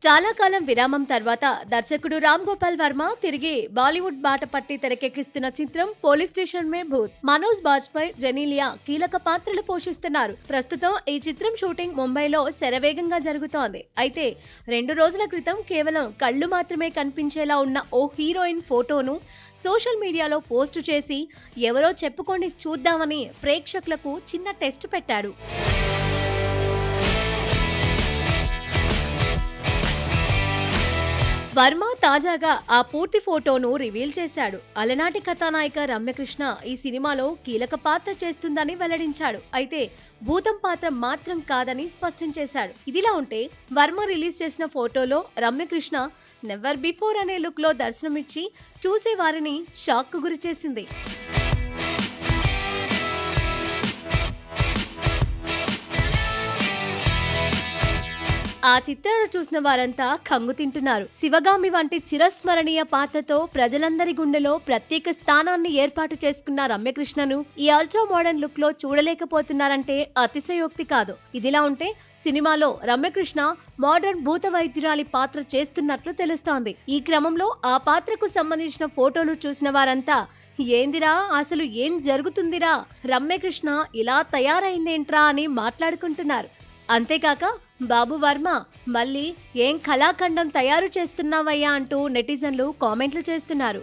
చాలా కాలం విరామం తర్వాత దర్శకుడు రామ్ గోపాల్ వర్మ తిరిగి బాలీవుడ్ బాట పట్టి తెరకెక్కిస్తున్న చిత్రం పోలీస్ స్టేషన్ మే భూత్. మనోజ్ బాజ్పేయి, జెనీలియా కీలక పాత్రలు పోషిస్తున్నారు. ప్రస్తుతం ఈ చిత్రం షూటింగ్ ముంబైలో శరవేగంగా జరుగుతోంది. అయితే 2 రోజుల క్రితం కేవలం కళ్ళు మాత్రమే కనిపించేలా ఉన్న ఓ హీరోయిన్ ఫోటోను సోషల్ మీడియాలో పోస్టు చేసి ఎవరో చెప్పుకొని చూద్దామని ప్రేక్షకులకు చిన్న టెస్ట్ పెట్టాడు. వర్మ తాజాగా ఆ పూర్తి ఫోటోను రివీల్ చేశాడు. అలనాటి కథానాయిక రమ్యకృష్ణ ఈ సినిమాలో కీలక పాత్ర చేస్తుందని వెల్లడించాడు. అయితే భూతం పాత్ర మాత్రం కాదని స్పష్టం చేశాడు. ఇదిలా ఉంటే వర్మ రిలీజ్ చేసిన ఫోటోలో రమ్యకృష్ణ నెవర్ బిఫోర్ అనే లుక్ లో దర్శనమిచ్చి చూసే వారిని షాక్ కు గురి చేసింది. ఆ చిత్రాలు చూసిన వారంతా కంగు తింటున్నారు. శివగామి వంటి చిరస్మరణీయ పాత్రతో ప్రజలందరి గుండెలో ప్రత్యేక స్థానాన్ని ఏర్పాటు చేసుకున్న రమ్యకృష్ణను ఈ అల్ట్రా మోడర్న్ లుక్ లో చూడలేకపోతున్నారంటే అతిశయోక్తి కాదు. ఇదిలా ఉంటే సినిమాలో రమ్యకృష్ణ మోడర్న్ భూత వైద్యురాలి పాత్ర చేస్తున్నట్లు తెలుస్తోంది. ఈ క్రమంలో ఆ పాత్రకు సంబంధించిన ఫోటోలు చూసిన వారంతా ఏందిరా, అసలు ఏం జరుగుతుందిరా, రమ్యకృష్ణ ఇలా తయారైందేంట్రా అని మాట్లాడుకుంటున్నారు. అంతేకాక బాబు వర్మ మళ్ళీ ఏం కళాఖండం తయారు చేస్తున్నావయ్యా అంటూ నెటిజన్లు కామెంట్లు చేస్తున్నారు.